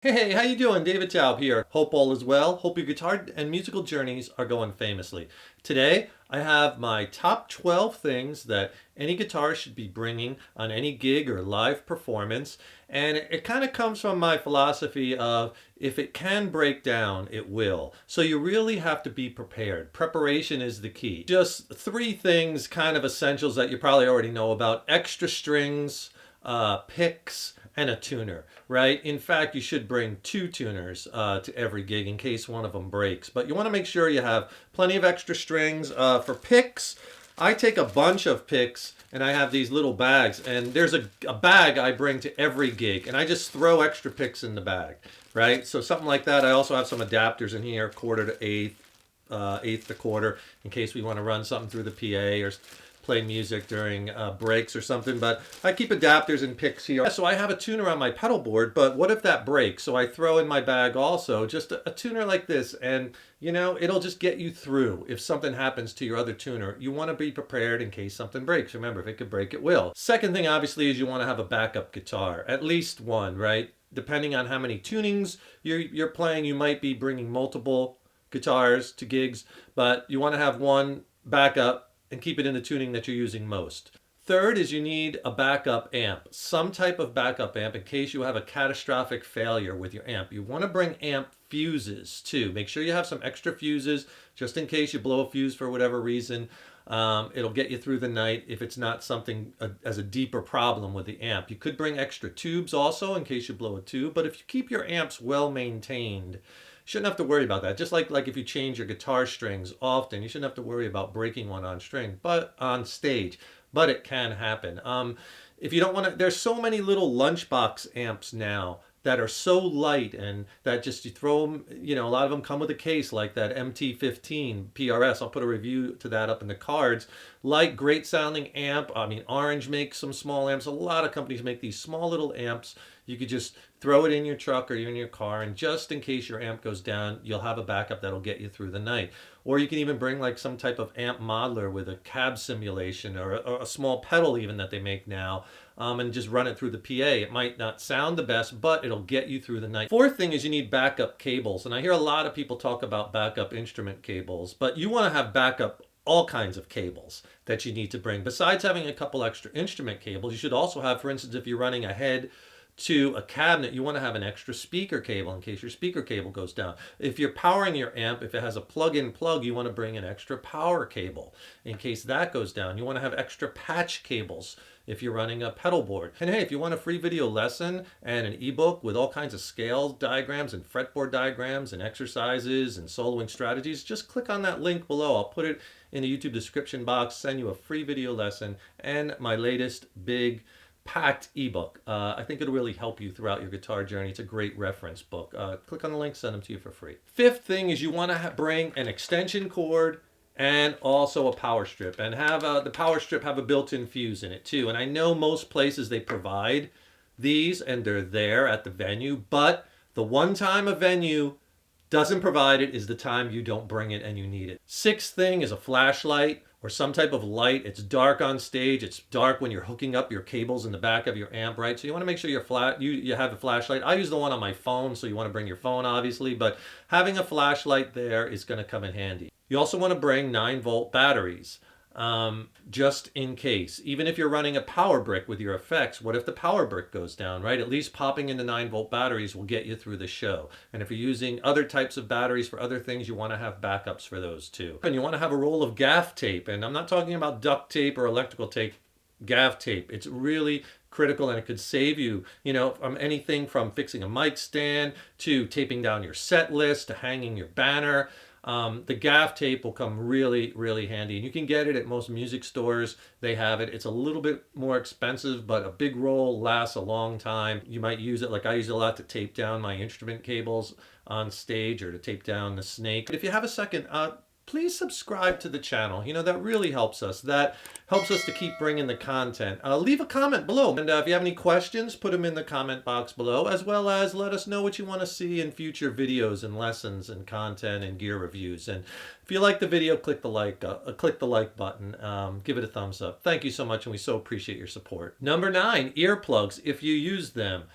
Hey, how you doing? David Taub here. Hope all is well. Hope your guitar and musical journeys are going famously. Today, I have my top 12 things that any guitarist should be bringing on any gig or live performance. And it kind of comes from my philosophy of if it can break down, it will. So you really have to be prepared. Preparation is the key. Just three things, kind of essentials that you probably already know about: extra strings, picks, and a tuner, right? In fact, you should bring two tuners to every gig in case one of them breaks. But you want to make sure you have plenty of extra strings. For picks, I take a bunch of picks and I have these little bags. And there's a bag I bring to every gig, and I just throw extra picks in the bag, right? So something like that. I also have some adapters in here, quarter to eighth, eighth to quarter, in case we want to run something through the PA or play music during breaks or something. But I keep adapters and picks here. So I have a tuner on my pedal board, but what if that breaks? So I throw in my bag also just a tuner like this, and it'll just get you through if something happens to your other tuner. You want to be prepared in case something breaks. Remember, if it could break, it will. Second thing, obviously, is you want to have a backup guitar, at least one, right? Depending on how many tunings you're playing, you might be bringing multiple guitars to gigs, but you want to have one backup and keep it in the tuning that you're using most. Third is you need a backup amp, some type of backup amp in case you have a catastrophic failure with your amp. You want to bring amp fuses too. Make sure you have some extra fuses just in case you blow a fuse for whatever reason. It'll get you through the night if it's not something as a deeper problem with the amp. You could bring extra tubes also in case you blow a tube, but if you keep your amps well maintained, shouldn't have to worry about that. Just like if you change your guitar strings often, you shouldn't have to worry about breaking one on string, but on stage. But it can happen. If you don't want to, there's so many little lunchbox amps now that are so light and that just you throw them, a lot of them come with a case like that MT15 PRS. I'll put a review to that up in the cards. Light, great sounding amp. I mean, Orange makes some small amps. A lot of companies make these small little amps. You could just throw it in your truck or in your car, and just in case your amp goes down, you'll have a backup that'll get you through the night. Or you can even bring like some type of amp modeler with a cab simulation or a small pedal even that they make now, and just run it through the PA. It might not sound the best, but it'll get you through the night. Fourth thing is you need backup cables. And I hear a lot of people talk about backup instrument cables, but you want to have backup all kinds of cables that you need to bring. Besides having a couple extra instrument cables, you should also have, for instance, if you're running a head to a cabinet, you want to have an extra speaker cable in case your speaker cable goes down. If you're powering your amp, if it has a plug-in plug, you want to bring an extra power cable in case that goes down. You want to have extra patch cables if you're running a pedal board. And hey, if you want a free video lesson and an ebook with all kinds of scale diagrams and fretboard diagrams and exercises and soloing strategies, just click on that link below. I'll put it in the YouTube description box, send you a free video lesson and my latest big packed ebook. I think it'll really help you throughout your guitar journey. It's a great reference book. Click on the link, send them to you for free. Fifth thing is you want to bring an extension cord and also a power strip, and have the power strip have a built-in fuse in it too. And I know most places they provide these and they're there at the venue, but the one time a venue doesn't provide it is the time you don't bring it and you need it. Sixth thing is a flashlight or some type of light. It's dark on stage. It's dark when you're hooking up your cables in the back of your amp, right? So you want to make sure you have a flashlight. I use the one on my phone, so you want to bring your phone, obviously, but having a flashlight there is going to come in handy. You also want to bring 9-volt batteries. Just in case. Even if you're running a power brick with your effects, what if the power brick goes down, right? At least popping into 9-volt batteries will get you through the show. And if you're using other types of batteries for other things, you want to have backups for those too. And you want to have a roll of gaff tape. And I'm not talking about duct tape or electrical tape, gaff tape. It's really critical, and it could save you, from anything from fixing a mic stand to taping down your set list to hanging your banner. The gaff tape will come really, really handy, and you can get it at most music stores. They have it. It's a little bit more expensive, but a big roll lasts a long time. You might use it, like I use it a lot, to tape down my instrument cables on stage or to tape down the snake. But if you have a second, please subscribe to the channel. That really helps us. That helps us to keep bringing the content. Leave a comment below. And if you have any questions, put them in the comment box below, as well as let us know what you want to see in future videos and lessons and content and gear reviews. And if you like the video, click the like button. Give it a thumbs up. Thank you so much, and we so appreciate your support. Number 9, earplugs, if you use them.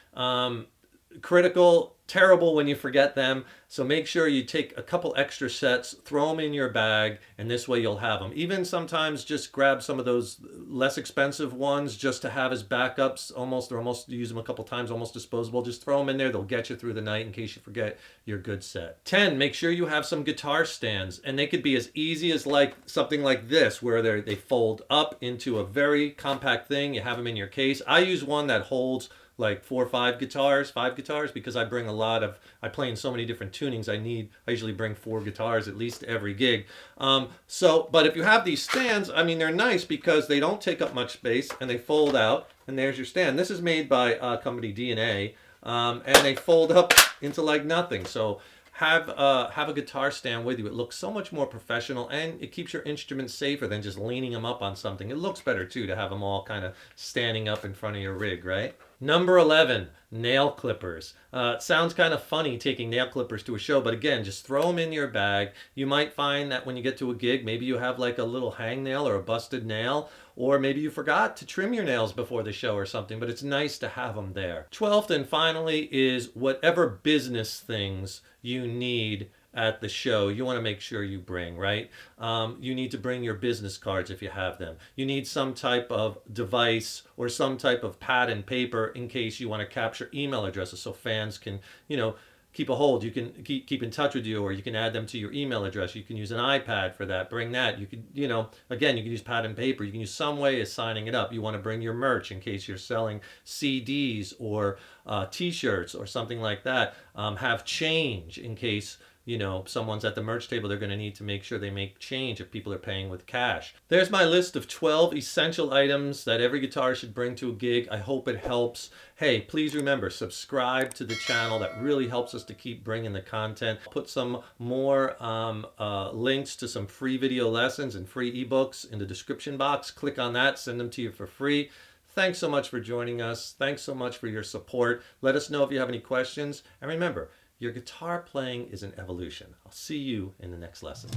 Critical terrible when you forget them. So make sure you take a couple extra sets, throw them in your bag, and this way you'll have them. Even sometimes just grab some of those less expensive ones just to have as backups, almost use them a couple times, almost disposable. Just throw them in there. They'll get you through the night in case you forget your good set. 10, make sure you have some guitar stands, and they could be as easy as like something like this where they fold up into a very compact thing. You have them in your case. I use one that holds like 4 or 5 guitars, 5 guitars, because I play in so many different tunings. I usually bring 4 guitars at least every gig. But if you have these stands, I mean, they're nice because they don't take up much space and they fold out, and there's your stand. This is made by company DNA, and they fold up into like nothing. So have a guitar stand with you. It looks so much more professional, and it keeps your instruments safer than just leaning them up on something. It looks better too to have them all kind of standing up in front of your rig, right? Number 11, nail clippers. It sounds kind of funny taking nail clippers to a show, but again, just throw them in your bag. You might find that when you get to a gig, maybe you have like a little hangnail or a busted nail, or maybe you forgot to trim your nails before the show or something, but it's nice to have them there. 12th and finally is whatever business things you need at the show, you want to make sure you bring, right? You need to bring your business cards if you have them. You need some type of device or some type of pad and paper in case you want to capture email addresses so fans can, keep a hold. You can keep in touch with you, or you can add them to your email address. You can use an iPad for that. Bring that. You could, again, you can use pad and paper. You can use some way of signing it up. You want to bring your merch in case you're selling CDs or T-shirts or something like that. Have change in case someone's at the merch table. They're going to need to make sure they make change if people are paying with cash. There's my list of 12 essential items that every guitarist should bring to a gig. I hope it helps. Hey, please remember, subscribe to the channel. That really helps us to keep bringing the content. I'll put some more links to some free video lessons and free ebooks in the description box. Click on that, send them to you for free. Thanks so much for joining us. Thanks so much for your support. Let us know if you have any questions. And remember, your guitar playing is an evolution. I'll see you in the next lesson.